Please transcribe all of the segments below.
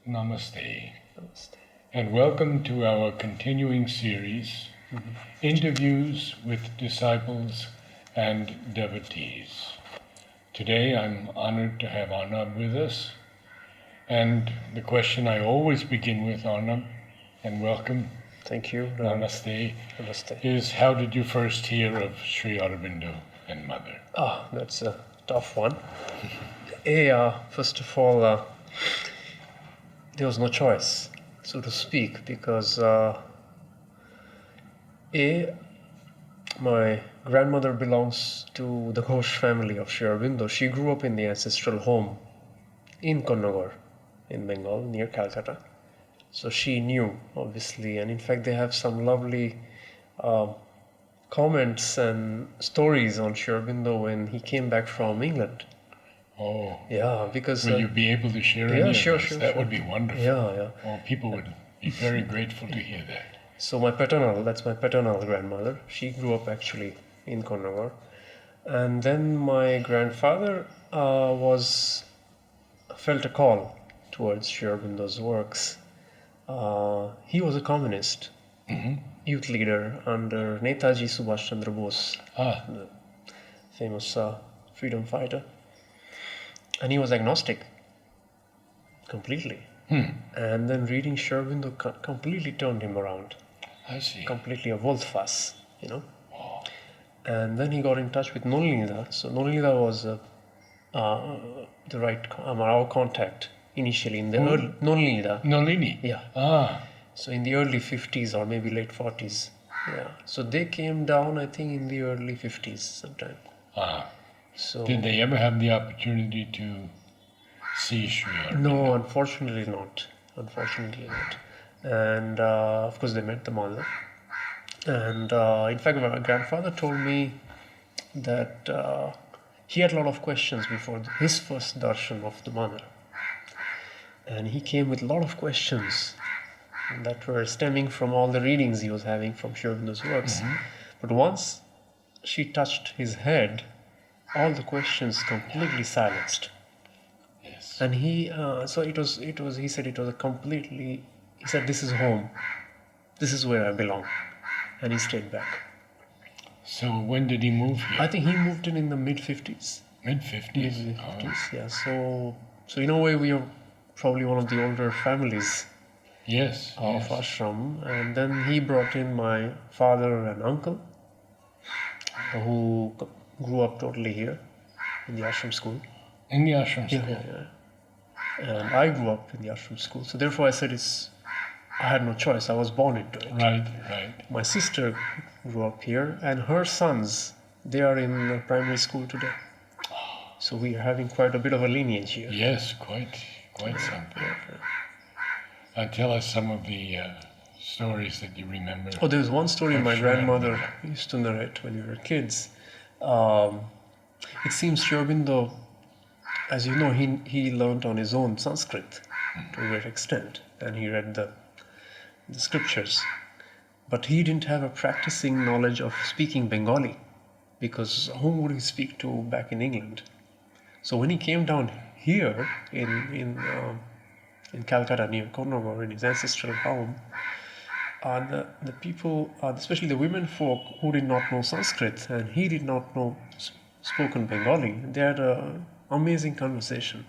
Namaste, Namaste. and welcome to our continuing series, Interviews with Disciples and Devotees. Today I'm honored to have Arnab with us, and the question I always begin with, Arnab, and welcome, Thank you. Namaste, Namaste. is how did you first hear of Sri Aurobindo and Mother? That's a tough one. First of all, there was no choice, so to speak, because my grandmother belongs to the Ghosh family of Sri Aurobindo. She grew up in the ancestral home in Konnagar, in Bengal, near Calcutta. So she knew, obviously, and in fact, they have some lovely comments and stories on Sri Aurobindo when he came back from England. Oh, Yeah, because will you be able to share any yeah, of sure, this? sure, That sure. would be wonderful. Yeah. Oh, people would be very grateful to hear that. So that's my paternal grandmother. She grew up actually in Konnagar. And then my grandfather felt a call towards Sri Aurobindo's works. He was a communist, youth leader under Netaji Subhash Chandra Bose, the famous freedom fighter. And he was agnostic, completely. And then reading Sri Aurobindo completely turned him around. I see. Completely a volte-face, you know. And then he got in touch with Nolnida. So Nolnida was our contact initially in the early Nolnida. Nolini? Yeah. So in the early 50s or maybe late 40s. Yeah. So they came down, I think, in the early 50s sometime. So Did they ever have the opportunity to see Sri Aurobindo? no, unfortunately not. And of course, they met the mother. And in fact, my grandfather told me that he had a lot of questions before his first darshan of the mother. And he came with a lot of questions that were stemming from all the readings he was having from Sri Aurobindo's works. But once she touched his head, all the questions completely silenced. Yes. And he said it was a completely, he said, this is home. This is where I belong. And he stayed back. So when did he move here? I think he moved in the mid-50s. Mid-50s? Yeah. So in a way, we are probably one of the older families Yes. of ashram. And then he brought in my father and uncle, who grew up totally here in the ashram school. In the ashram school? Yeah. And I grew up in the ashram school. So therefore I said I had no choice. I was born into it. Right. My sister grew up here, and her sons, they are in primary school today. So we are having quite a bit of a lineage here. Yes, quite something. Tell us some of the stories that you remember. Oh, there's one story my Sure. grandmother used to narrate when we were kids. It seems Sri Aurobindo, as you know, he learned on his own Sanskrit to a great extent, and he read the scriptures. But he didn't have a practicing knowledge of speaking Bengali, because whom would he speak to back in England? So when he came down here in Calcutta near Konnagar, in his ancestral home, the people, especially the women folk who did not know Sanskrit and he did not know spoken Bengali, they had an amazing conversation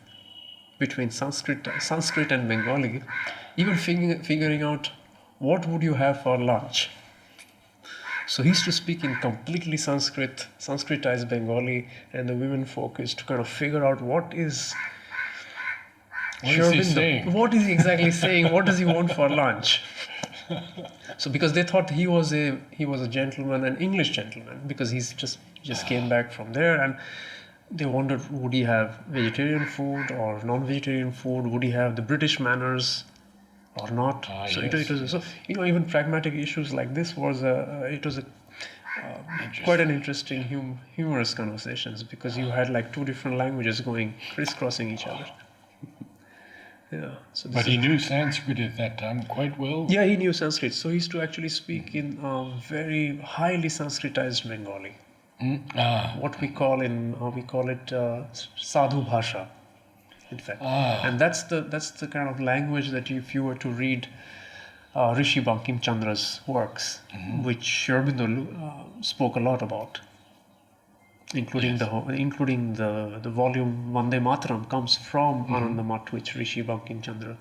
between Sanskrit and Bengali, even figuring out what would you have for lunch. So he used to speak in completely Sanskritized Bengali, and the women folk used to kind of figure out what is he saying? What is he exactly saying? What does he want for lunch? So because they thought he was a gentleman, an English gentleman, because he's just came back from there, and they wondered, would he have vegetarian food or non-vegetarian food? Would he have the British manners or not? Even pragmatic issues like this was quite an interesting humorous conversations, because you had like two different languages going crisscrossing each other. Yeah. But he knew Sanskrit at that time quite well? Yeah, he knew Sanskrit. So he used to actually speak in very highly Sanskritized Bengali. What we call it sadhu bhasha. in fact. Ah. And that's the kind of language that if you were to read Rishi Bankim Chandra's works, which Sri Aurobindo spoke a lot about, including the volume Vande Mataram comes from Anandamath, which Rishi Bankim Chandra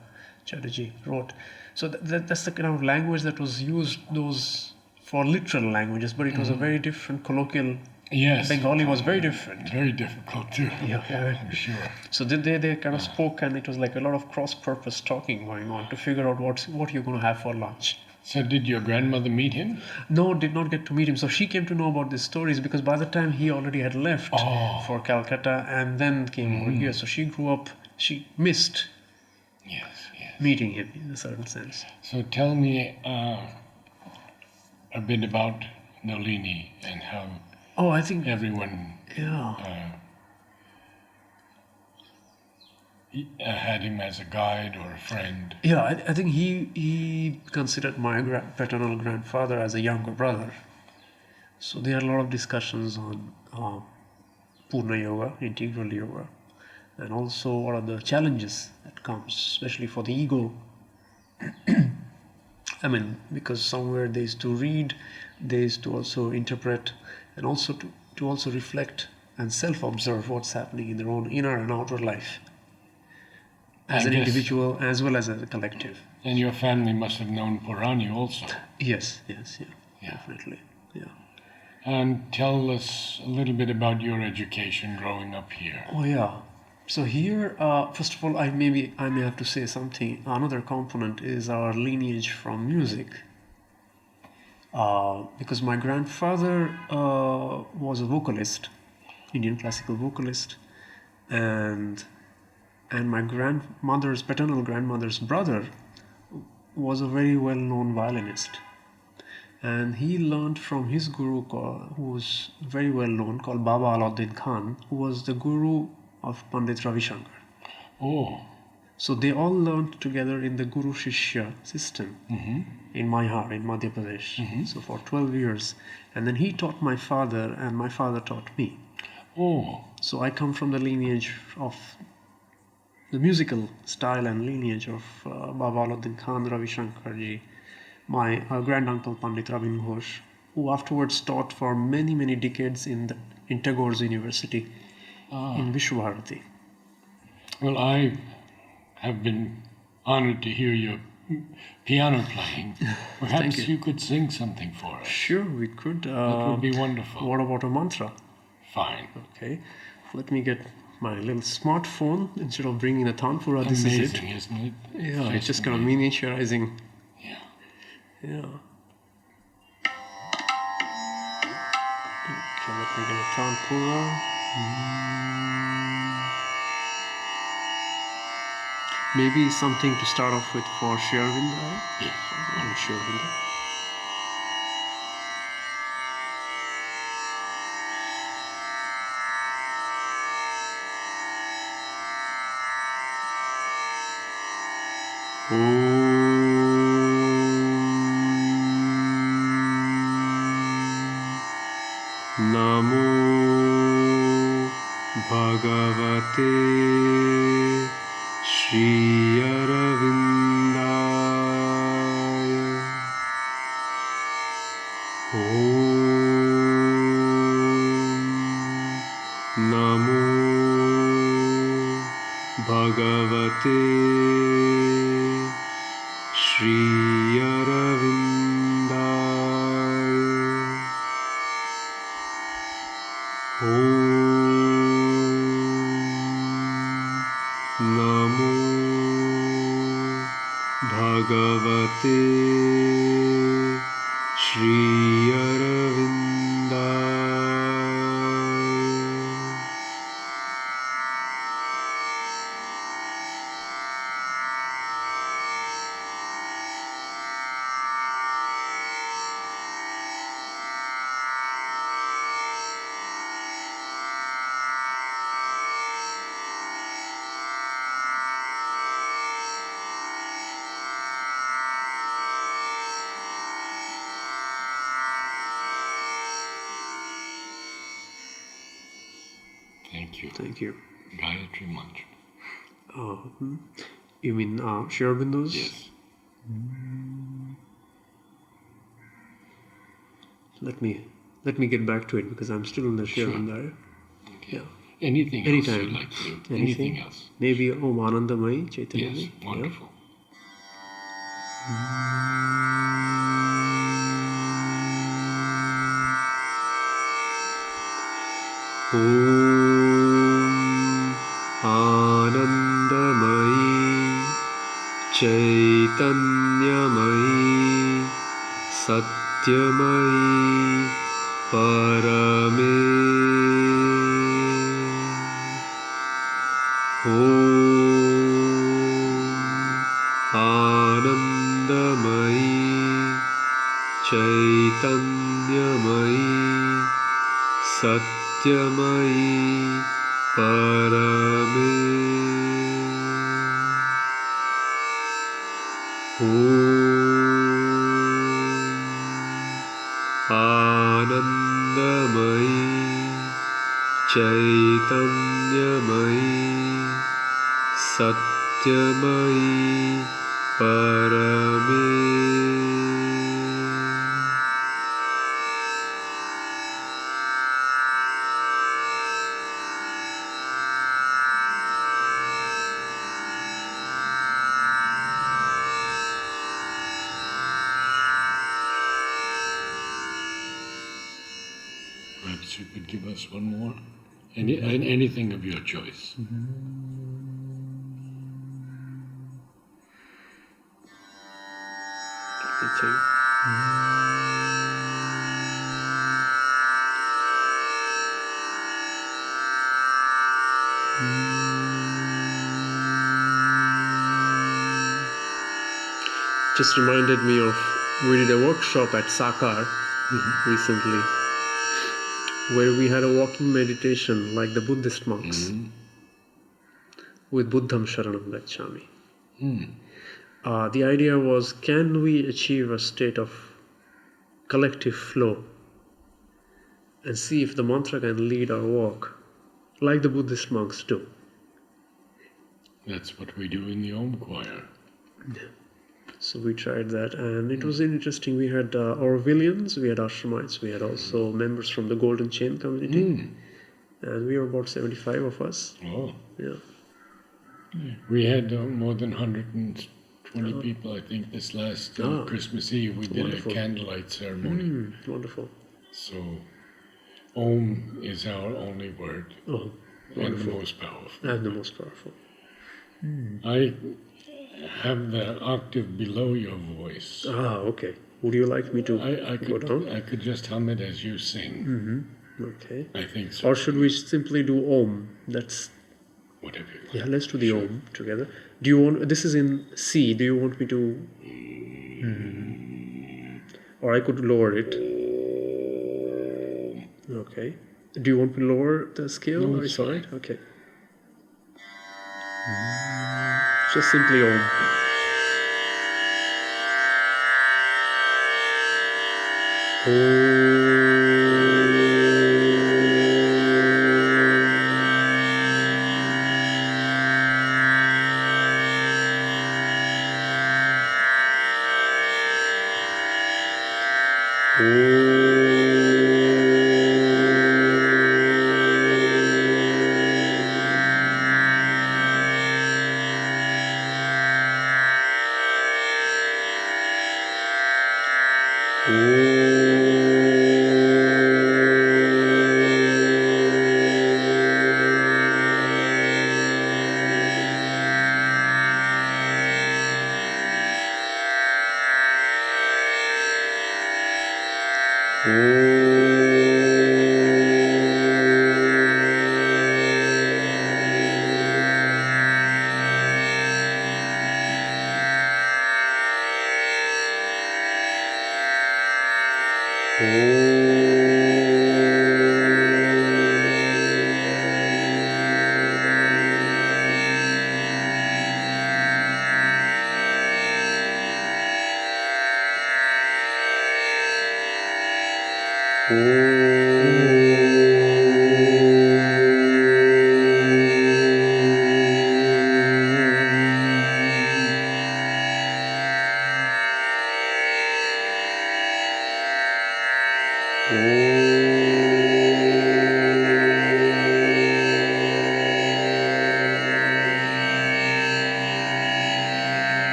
Chatterjee wrote. So that's the kind of language that was used those for literal languages, but it was a very different colloquial. Yes. Bengali was very different. Very difficult too. Yeah. I'm sure. So they kind of spoke, and it was like a lot of cross-purpose talking going on to figure out what you're going to have for lunch. So did your grandmother meet him? No, did not get to meet him. So she came to know about these stories because by the time he already had left for Calcutta and then came over here. So she grew up, she missed Yes. meeting him in a certain sense. So tell me a bit about Nalini and how I think everyone had him as a guide or a friend. Yeah, I think he considered my paternal grandfather as a younger brother. So there are a lot of discussions on Purna Yoga, integral yoga, and also what are the challenges that comes, especially for the ego. I mean, because somewhere there is to read, there is to also interpret, and also to also reflect and self-observe what's happening in their own inner and outer life. As an individual as well as a collective. And your family must have known Purani also. Yes, definitely. Yeah. And tell us a little bit about your education growing up here. Oh yeah. So here, first of all, I may have to say something. Another component is our lineage from music. Because my grandfather was a vocalist, Indian classical vocalist, and my paternal grandmother's brother was a very well-known violinist. And he learned from his guru, who was very well-known, called Baba Alauddin Khan, who was the guru of Pandit Ravi Shankar. Oh. So they all learned together in the Guru Shishya system in Maihar, in Madhya Pradesh. So for 12 years. And then he taught my father, and my father taught me. Oh. So I come from the lineage of the musical style and lineage of Baba Alauddin Khan, Ravi Shankar ji, my granduncle Pandit Ravin Ghosh, who afterwards taught for many, many decades in Tagore's University in Vishwabharati. Well, I have been honored to hear your piano playing. Perhaps you could sing something for us. Sure, we could. That would be wonderful. What about a mantra? Fine. Okay. Let me get my little smartphone instead of bringing a tanpura. This is it. Amazing, isn't it? Yeah, it's just kind of miniaturizing. Yeah. Okay, let me get a tanpura. Maybe something to start off with for Sri Aurobindo. Yes. I'm Sri Aurobindo. Namo Bhagavate Sri Aravindaya. Namo Bhagavate Sri Aravindaya. Namo Bhagavate Sri Aravindaya. Thank you. Thank you. Gayatri Mantra. You mean Sri Aurobindo's? Yes. Let me get back to it because I'm still in the Sri Aurobindo. Okay. Yeah. Anything else Anytime. you'd like to do? Anything else? Maybe Om Anandamai Chaitanya. Yes, wonderful. Om Anandamai Chaitanyamai Satyamai Parame Om Anandamai Chaitanyamai Satyamai Parame Om Anandamai Chaitanyamai Satyamai Parame Perhaps you could give us one more? Anything of your choice. Let me think. Just reminded me of, we did a workshop at Sakar recently where we had a walking meditation like the Buddhist monks with Buddham Sharanam Gacchami. The idea was, can we achieve a state of collective flow and see if the mantra can lead our walk like the Buddhist monks do? That's what we do in the Om choir. So we tried that, and it was interesting. We had Orvilleans, we had Ashramites, we had also members from the Golden Chain community, and we were about 75 of us. Oh. Yeah. We had more than 120 people, I think, this last Christmas Eve. We did Wonderful. a candlelight ceremony. Wonderful. So, Om is our only word, Oh, and the wonderful. most powerful. And the most powerful. I have the octave below your voice. Okay. Would you like me to go down? I could just hum it as you sing. Okay. I think so. Or should we simply do Om? That's, Whatever you like. yeah, let's do the Om together. Do you want, this is in C, do you want me to, or I could lower it? Okay. Do you want me to lower the scale? No, Or it's it's alright? Okay. Just simply Om.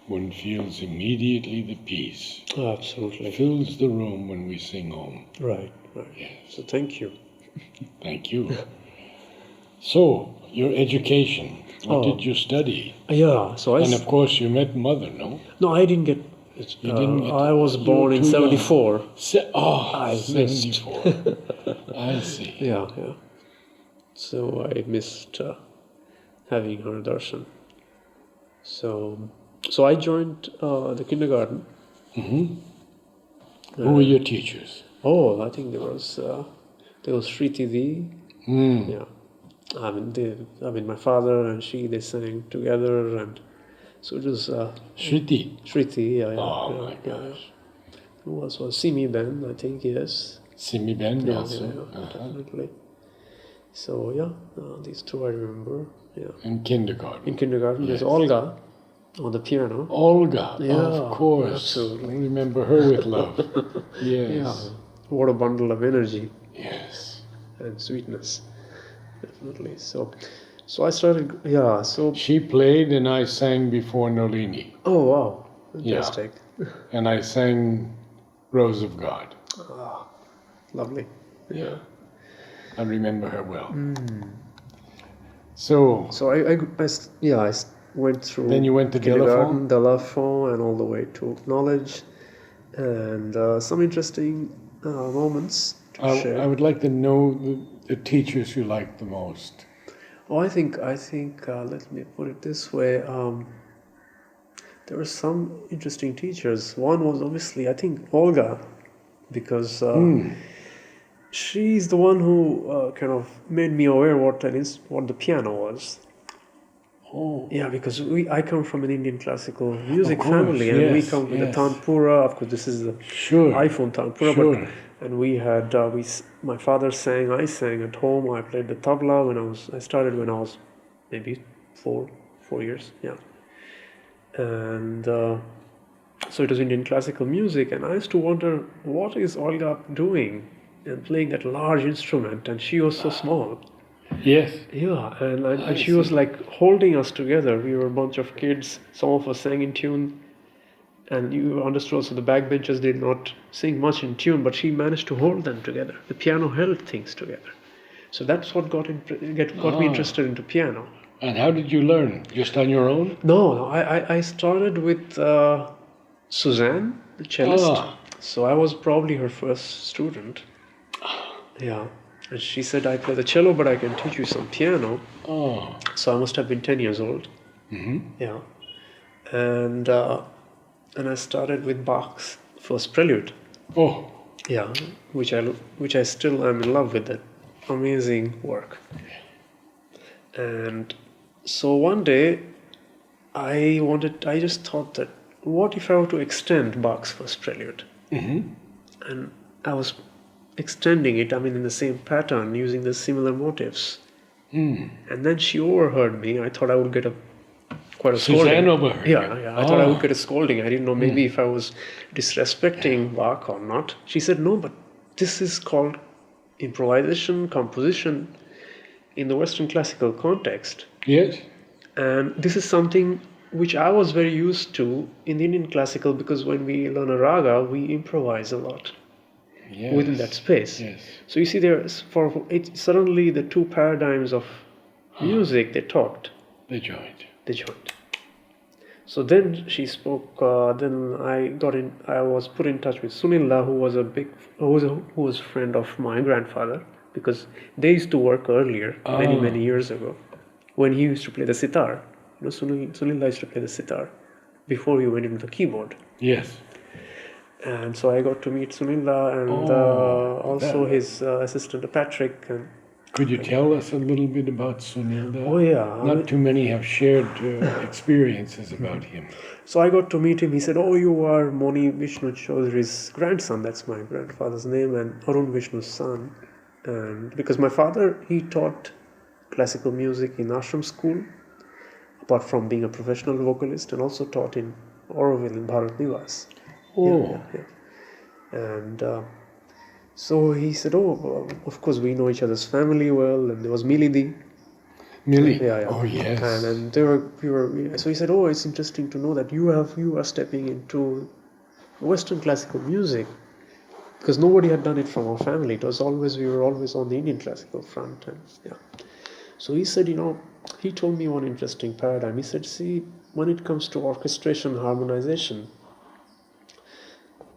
One feels immediately the peace. Absolutely. Fills the room when we sing Om. Right. Yes. So thank you. Thank you. So, your education. What did you study? Yeah. So And of course, you met Mother, no? No, I didn't get. You didn't get. I was You born were in too young. '74. I 74. I see. Yeah. So I missed having her darshan. So I joined the kindergarten. Who were your teachers? Oh, I think there was Shriti Di. Yeah. I mean, my father and she, they sang together, and so it was Shriti. Shriti. Yeah. Oh my gosh. Who else was Simi Ben? I think yes. Simi Ben Yeah, also. definitely. So yeah, these two I remember. Yeah. In kindergarten. In kindergarten, there's Olga on the piano. Olga, Yeah, of course. absolutely. I remember her with love. Yes. Yeah. What a bundle of energy Yes. and sweetness. Definitely. So I started. Yeah. So. She played and I sang before Nolini. Oh wow! Fantastic. Yeah. And I sang Rose of God. Lovely. Yeah. I remember her well. So I went through. Then you went to kindergarten, Delafont, and all the way to knowledge, and some interesting moments to share. I would like to know the teachers you liked the most. Oh, I think. Let me put it this way. There were some interesting teachers. One was obviously, I think, Olga, because she's the one who kind of made me aware what the piano was. Oh. Yeah, because I come from an Indian classical music Of course, family, and we yes, come with yes. the Tanpura. Of course, this is the iPhone Tanpura. Sure. And we had my father sang, I sang at home. I played the tabla I started when I was maybe 4 years. Yeah, and so it was Indian classical music, and I used to wonder what is Olga doing and playing that large instrument, and she was so small. Yes. Yeah, and she was like holding us together. We were a bunch of kids. Some of us sang in tune, and you understood also the backbenchers did not sing much in tune, but she managed to hold them together. The piano held things together. So that's what got me interested into piano. And how did you learn? Just on your own? No, I started with Suzanne, the cellist. So I was probably her first student. Yeah. And she said, I play the cello, but I can teach you some piano. Oh. So I must have been 10 years old. Yeah. And I started with Bach's First Prelude. Oh. Yeah, which I still am in love with. That amazing work. And so one day, I just thought that, what if I were to extend Bach's First Prelude? And I was extending it, in the same pattern, using the similar motifs. And then she overheard me. I thought I would get quite a scolding. Suzanne overheard you? Yeah. I thought I would get a scolding. I didn't know maybe if I was disrespecting Bach or not. She said, no, but this is called improvisation, composition in the Western classical context. Yes. And this is something which I was very used to in the Indian classical, because when we learn a raga, we improvise a lot. Yes. Within that space. Yes. So you see, suddenly the two paradigms of music, they talked. They joined. So then she spoke. Then I was put in touch with Sunilla, who was who was a friend of my grandfather, because they used to work earlier, many years ago, when he used to play the sitar. Sunilla used to play the sitar before he went into the keyboard. Yes. And so I got to meet Sunilla and also his assistant Patrick. And could you tell us a little bit about Sunilda? Oh yeah, not too many have shared experiences about him. So I got to meet him. He said, "Oh, you are Moni Vishnu Chaudhary's grandson." That's my grandfather's name, and Arun Vishnu's son. And because my father, he taught classical music in ashram school, apart from being a professional vocalist, and also taught in Auroville in Bharat Nivas. Oh. Yeah. And so he said, "Oh, of course we know each other's family well." And there was Milidi. Millie. Yeah. Oh yes. And we were. So he said, "Oh, it's interesting to know that you are stepping into Western classical music, because nobody had done it from our family. We were always on the Indian classical front." And yeah. So he said, he told me one interesting paradigm. He said, "See, when it comes to orchestration, harmonization,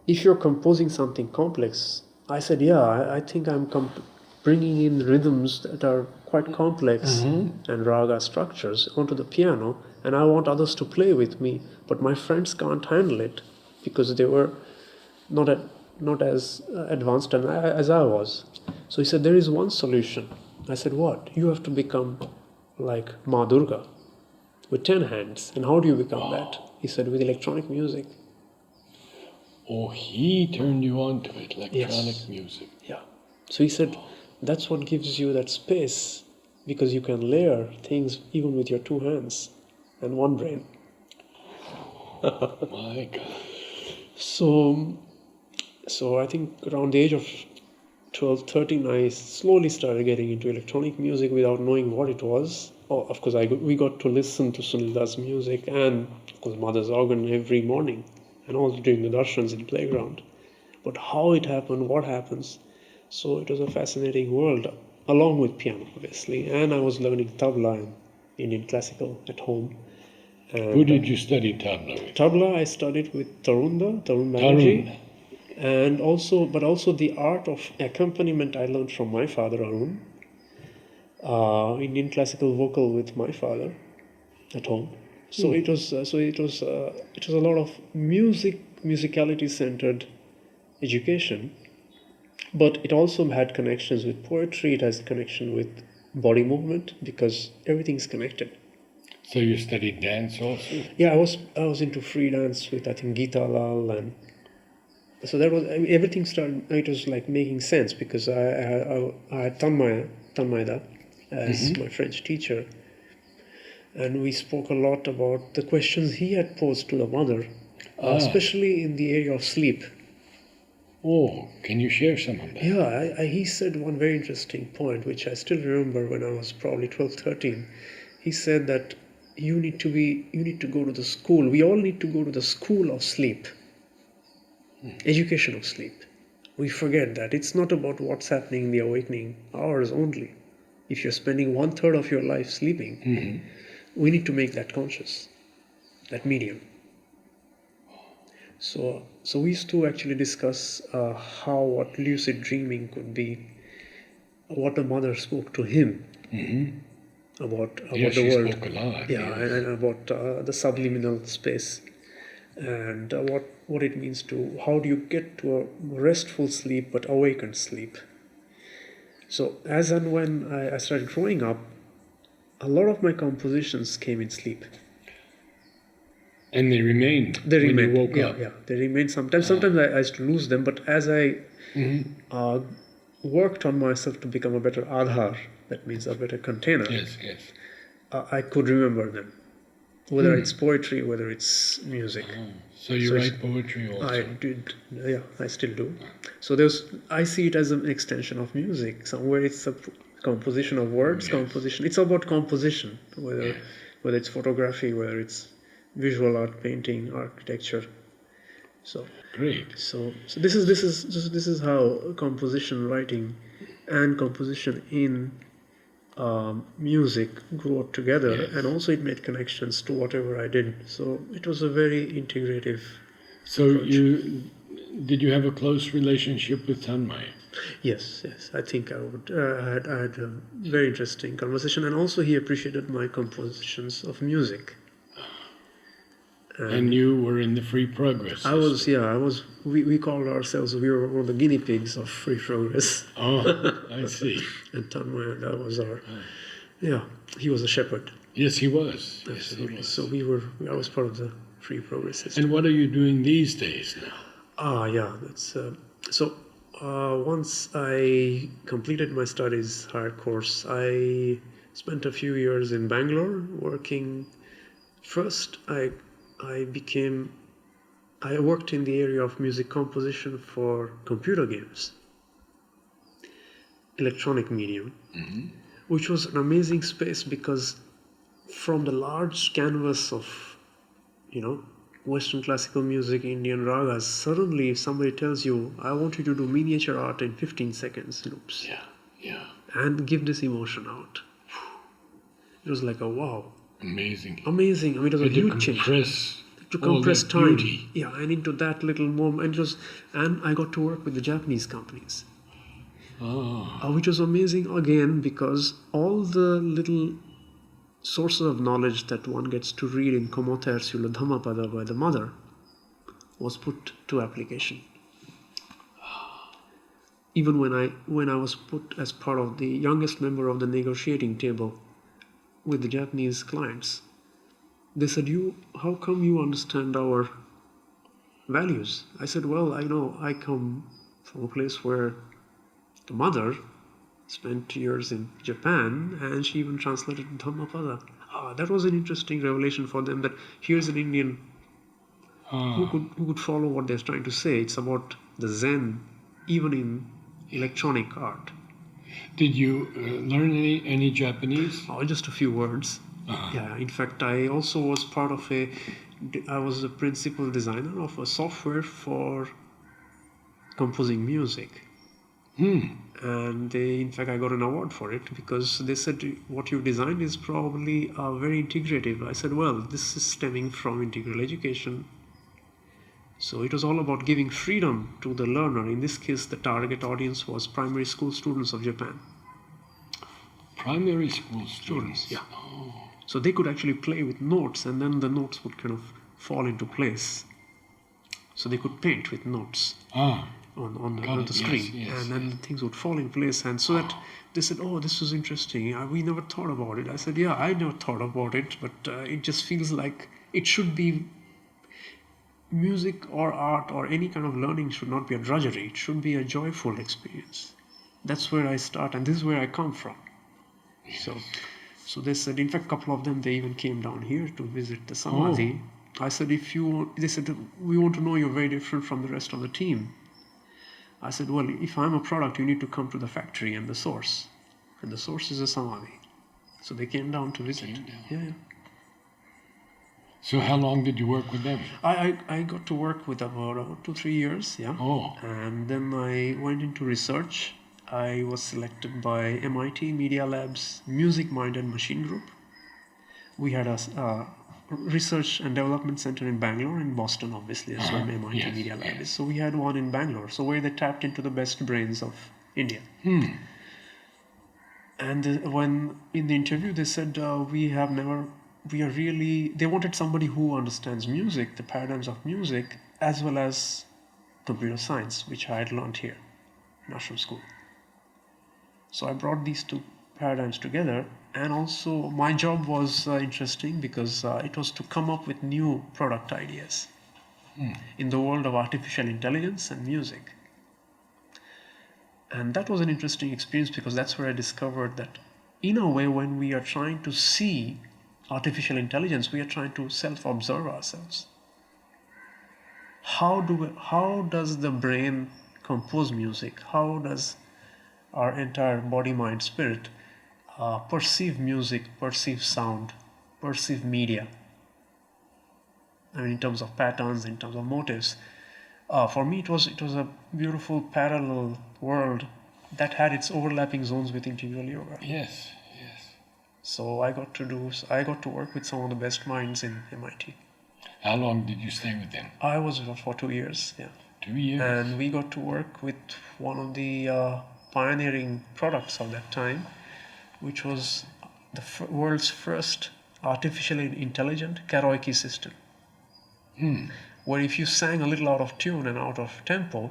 if you're composing something complex," I said, "Yeah, I think I'm bringing in rhythms that are quite complex and raga structures onto the piano, and I want others to play with me, but my friends can't handle it because they were not as advanced as I was." So he said, "There is one solution." I said, "What?" "You have to become like Ma Durga with 10 hands." "And how do you become that?" He said, "With electronic music." Oh, he turned you on to it, electronic Yes. music. Yeah. So he said, that's what gives you that space, because you can layer things even with your 2 hands and 1 brain. My God. So I think around the age of 12, 13, I slowly started getting into electronic music without knowing what it was. Oh, of course, we got to listen to Sunilda's music and, of course, Mother's organ every morning, and also during the darshans in the playground. But how it happened, what happens. So it was a fascinating world, along with piano, obviously. And I was learning tabla and Indian classical at home. And who did you study tabla with? Tabla I studied with Tarun Banerjee. And also the art of accompaniment I learned from my father, Arun. Indian classical vocal with my father at home. So it was a lot of musicality centered education, but it also had connections with poetry. It has connection with body movement, because everything's connected. So you studied dance also? Yeah, I was into free dance with, I think, Geeta Lal, and so that was, everything started. It was like making sense, because I had Tanmayda as my French teacher, and we spoke a lot about the questions he had posed to the mother, especially in the area of sleep. Oh, can you share some of that? Yeah, he said one very interesting point, which I still remember when I was probably 12, 13. He said that you need to go to the school. We all need to go to the school of sleep, education of sleep. We forget that it's not about what's happening in the awakening hours only. If you're spending 1/3 of your life sleeping, we need to make that conscious, that medium. So we used to actually discuss what lucid dreaming could be, what the mother spoke to him about the world. Spoke a lot. Yeah, yes. and about the subliminal space, and what it means to, how do you get to a restful sleep but awakened sleep. So as and when I started growing up, a lot of my compositions came in sleep. And they remained when you woke up? Yeah, they remained sometimes. Sometimes I used to lose them, but as I worked on myself to become a better adhar, that means a better container, Yes. I could remember them. Whether it's poetry, whether it's music. So you write poetry also? I did, yeah, I still do. So I see it as an extension of music. Somewhere it's a composition of words, composition. It's about composition, whether it's photography, whether it's visual art, painting, architecture. So great. So this is how composition writing and composition in music grew up together, Yes. and also it made connections to whatever I did. So it was a very integrative So approach. did you have a close relationship with Tanmay? Yes, yes. I think I would. I had a very interesting conversation, and also he appreciated my compositions of music. And you were in the free progress I was, yeah, I was. We called ourselves. We were one of the guinea pigs of free progress. Oh, I see. And Tanmay, that was our. Yeah, he was a shepherd. Yes, he was. Yes, he Absolutely. was. So we were. I was part of the free progress system. And what are you doing these days now? Yeah, that's so. Once I completed my studies, higher course, I spent a few years in Bangalore working. First, I worked in the area of music composition for computer games, electronic medium, which was an amazing space because from the large canvas of, Western classical music, Indian ragas, suddenly if somebody tells you, I want you to do miniature art in 15 seconds loops. Yeah. And give this emotion out. It was like a wow. Amazing. I mean, it was a huge change. To compress time. Beauty. Yeah, and into that little moment. And I got to work with the Japanese companies. Which was amazing again because all the little sources of knowledge that one gets to read in Komota Ersula Dhammapada by the mother was put to application. Even when I was put as part of the youngest member of the negotiating table with the Japanese clients, they said, how come you understand our values? I said, well, I know I come from a place where the mother spent years in Japan and she even translated Dhammapada. That was an interesting revelation for them that here's an Indian who could follow what they're trying to say. It's about the Zen, even in electronic art. Did you learn any Japanese? Just a few words. Yeah, in fact, I also was part of I was the principal designer of a software for composing music. And in fact, I got an award for it because they said, what you designed is probably very integrative. I said, well, this is stemming from integral education. So it was all about giving freedom to the learner. In this case, the target audience was primary school students of Japan. Primary school students? Yeah. So they could actually play with notes, and then the notes would kind of fall into place. So they could paint with notes on the screen, and then things would fall in place. And so that they said, "Oh, this was interesting. We never thought about it." I said, "Yeah, I never thought about it, but it just feels like it should be." Music or art or any kind of learning should not be a drudgery. It should be a joyful experience. That's where I start, and this is where I come from. So they said, in fact, a couple of them, they even came down here to visit the Samadhi. I said, they said, we want to know you're very different from the rest of the team. I said, well, if I'm a product, you need to come to the factory and the source. And the source is a Samadhi. So they came down to visit. Yeah. So how long did you work with them? I got to work with about 2-3 years, yeah. And then I went into research. I was selected by MIT Media Lab's Music Mind and Machine Group. We had a research and development center in Bangalore and Boston, obviously, as well, MIT Media Lab is. So we had one in Bangalore, so where they tapped into the best brains of India. And when in the interview they said, they wanted somebody who understands music, the paradigms of music, as well as computer science, which I had learned here in Ashram School. So I brought these two paradigms together, and also my job was interesting because it was to come up with new product ideas in the world of artificial intelligence and music. And that was an interesting experience because that's where I discovered that in a way, when we are trying to see artificial intelligence, we are trying to self-observe ourselves. How does the brain compose music? How does our entire body, mind, spirit perceive music, perceive sound, perceive media? I mean, in terms of patterns, in terms of motives. For me, it was a beautiful parallel world that had its overlapping zones with integral yoga. Yes. So I got to work with some of the best minds in MIT. How long did you stay with them? I was for 2 years, yeah. 2 years. And we got to work with one of the pioneering products of that time, which was the world's first artificially intelligent karaoke system. Where if you sang a little out of tune and out of tempo,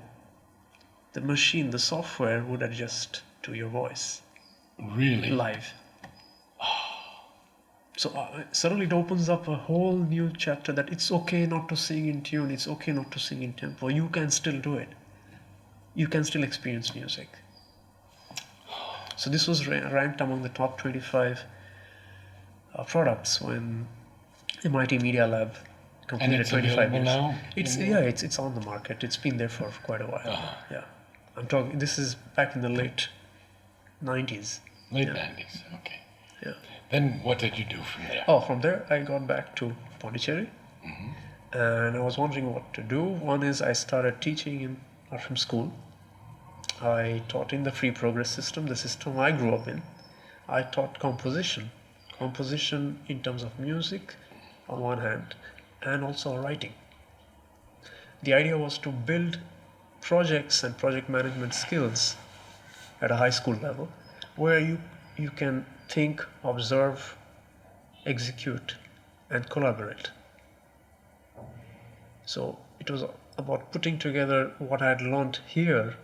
the machine, the software would adjust to your voice. Really? Live. So suddenly it opens up a whole new chapter that it's okay not to sing in tune, it's okay not to sing in tempo. You can still do it. You can still experience music. So this was ranked among the top 25 products when MIT Media Lab completed 25 years. Now? It's on the market. It's been there for quite a while. Yeah, I'm talking. This is back in the late 90s. Late 90s. Okay. Yeah. Then what did you do from there? Oh, from there I got back to Pondicherry, and I was wondering what to do. One is I started teaching in from school. I taught in the free progress system, the system I grew up in. I taught composition in terms of music on one hand, and also writing. The idea was to build projects and project management skills at a high school level, where you can think, observe, execute, and collaborate. So it was about putting together what I had learned here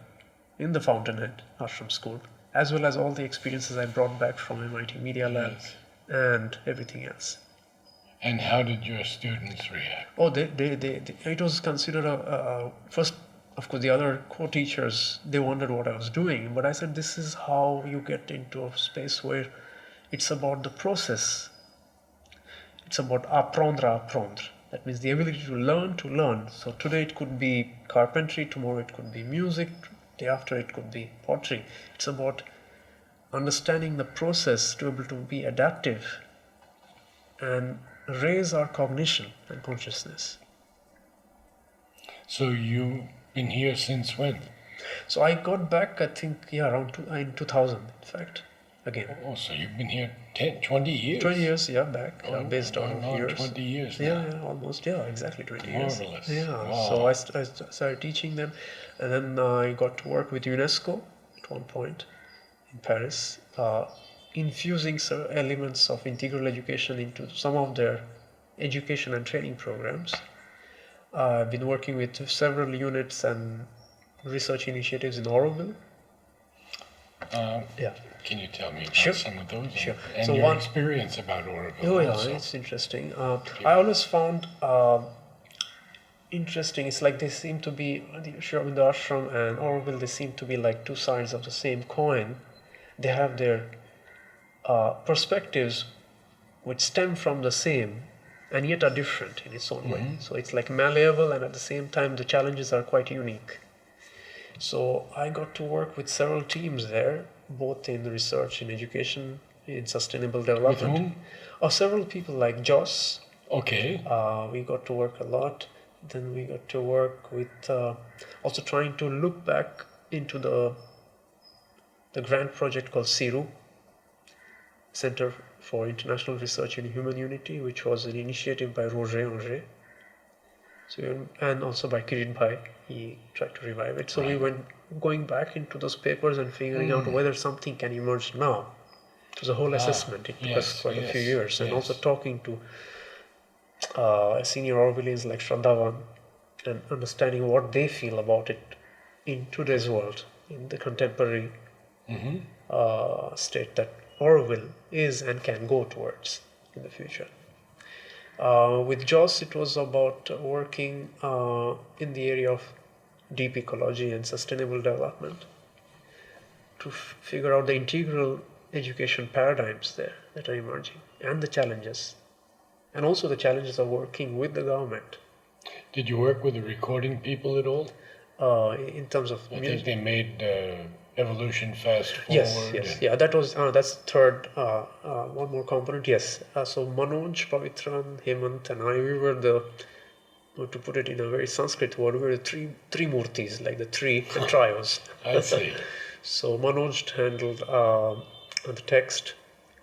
in the Fountainhead Ashram School, as well as all the experiences I brought back from MIT Media Lab and everything else. And how did your students react? Oh, it was considered first, of course, the other co-teachers, they wondered what I was doing, but I said this is how you get into a space where it's about the process. It's about apprendre. That means the ability to learn. So today it could be carpentry, tomorrow it could be music, day after it could be pottery. It's about understanding the process to be able to be adaptive and raise our cognition and consciousness. So you've been here since when? So I got back, I think, around in 2000, in fact, again. Oh, so you've been here 20 years? 20 years, back, based on years. 20 years now. Yeah, almost, exactly 20 years. Marvelous. Yeah, Wow. so I started teaching them, and then I got to work with UNESCO at one point in Paris, infusing some elements of integral education into some of their education and training programs. I've been working with several units and research initiatives in Oroville. Can you tell me about Sure. some of those? Sure. And So your experience about Oroville also. It's interesting. I always found interesting, it's like they seem to be, Sri Aurobindo Ashram and Oroville, they seem to be like two sides of the same coin. They have their perspectives which stem from the same and yet are different in its own way. So it's like malleable, and at the same time the challenges are quite unique. So I got to work with several teams there, both in research, in education, in sustainable development. With whom? Several people like Joss. Okay. We got to work a lot. Then we got to work with also trying to look back into the grand project called CIRU, Center for International Research in Human Unity, which was an initiative by Roger Angers. So, and also by Kirit Bhai, he tried to revive it. So we went going back into those papers and figuring out whether something can emerge now. It was a whole assessment. It took us quite a few years, and also talking to senior Orwellians like Shraddhavan and understanding what they feel about it in today's world, in the contemporary state that Orwell is and can go towards in the future. With Joss, it was about working in the area of deep ecology and sustainable development to figure out the integral education paradigms there that are emerging and the challenges, and also the challenges of working with the government. Did you work with the recording people at all? In terms of I music? think they made evolution fast forward. Yes. That was that's third. One more component. Yes. So Manoj, Pavitran, Hemant, and I, we were the, to put it in a very Sanskrit word, we were the three murtis, like the three trios. I see. So Manoj handled the text,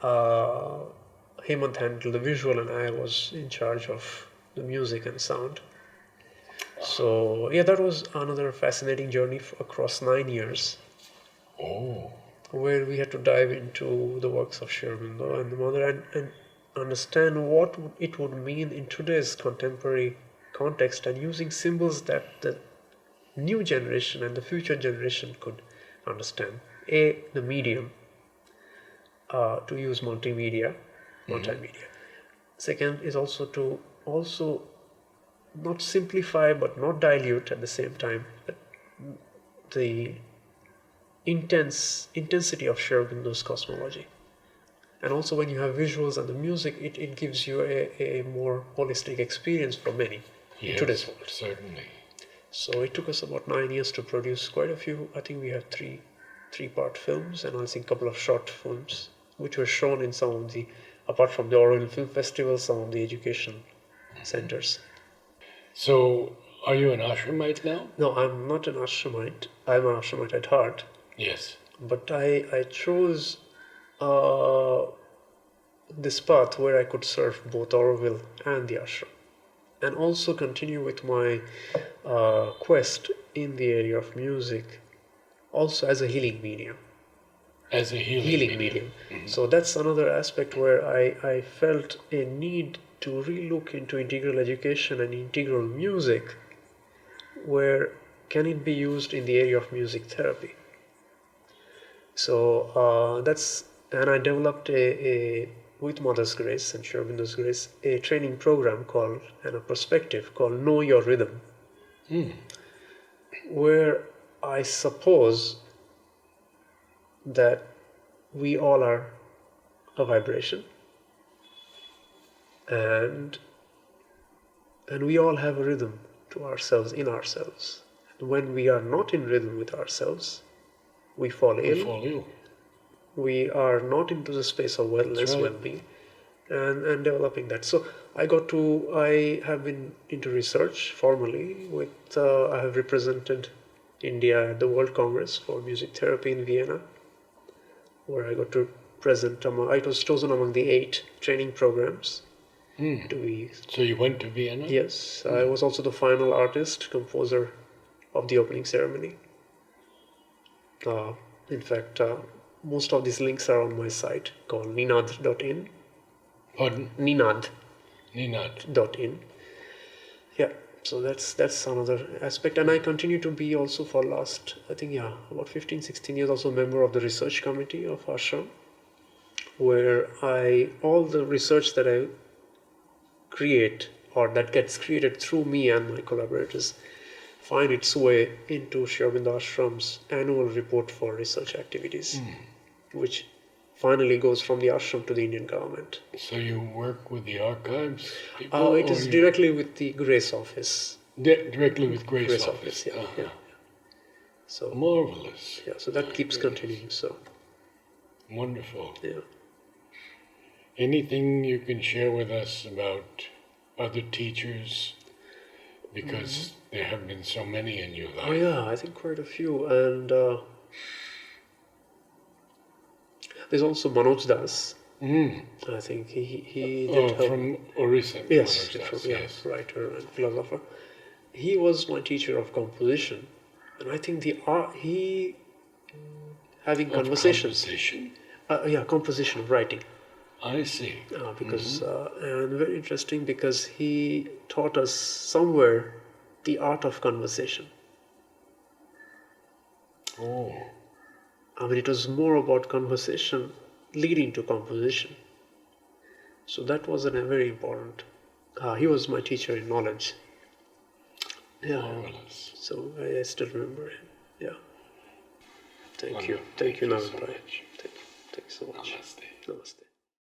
Hemant handled the visual and I was in charge of the music and sound. So yeah, that was another fascinating journey across 9 years, Oh, where we had to dive into the works of Sri Aurobindo and the mother and understand what it would mean in today's contemporary context and using symbols that the new generation and the future generation could understand. The medium, to use multimedia. Second is also to also not simplify but not dilute at the same time the intensity of Sri Aurobindo's cosmology. And also when you have visuals and the music, it gives you a more holistic experience for many in today's world. Certainly. So it took us about 9 years to produce quite a few. I think we have three-part films and I think a couple of short films, which were shown in some of the, apart from the Aurobindo Film Festival, some of the education centers. So, are you an ashramite now? No, I'm not an ashramite. I'm an ashramite at heart. Yes. But I chose this path where I could serve both Auroville and the ashram, and also continue with my quest in the area of music, also as a healing medium. As a healing medium. So that's another aspect where I felt a need to relook into integral education and integral music, where can it be used in the area of music therapy. So and I developed with Mother's Grace and Sri Aurobindo's Grace, a training program called, and a perspective called Know Your Rhythm, where I suppose that we all are a vibration, and we all have a rhythm to ourselves, in ourselves. And when we are not in rhythm with ourselves, we fall ill. We are not into the space of wellness, well-being, and developing that. So I have been into research formally with, I have represented India at the World Congress for Music Therapy in Vienna, where I got to present, I was chosen among the 8 training programs. So you went to Vienna? Yes, I was also the final artist, composer of the opening ceremony. In fact, most of these links are on my site called ninad.in. Pardon? Ninad. Ninad.in. Yeah, so that's another aspect. And I continue to be also for last, I think, about 15-16 years also member of the research committee of Ashram, where all the research that I create or that gets created through me and my collaborators find its way into Sri Aurobindo Ashram's annual report for research activities, which finally goes from the ashram to the Indian government. So you work with the archives people? It is directly with the Grace Office. Directly with Grace Office. Yeah. So marvelous. Yeah, so that keeps continuing. So wonderful. Yeah. Anything you can share with us about other teachers? Because there have been so many in your life. Oh yeah, I think quite a few. And there's also Manoj Das. I think he did help. From Orissa. Yes, yes, writer and philosopher. He was my teacher of composition, and I think he having conversations. Composition of writing. I see. Because and very interesting, because he taught us somewhere the art of conversation. Oh. I mean, it was more about conversation leading to composition. So that was a very important. He was my teacher in knowledge. Yeah. Marvelous. So I still remember him. Yeah. Thank you. Thank you Navin so Bhai. much. Thank you so much. Namaste. Namaste.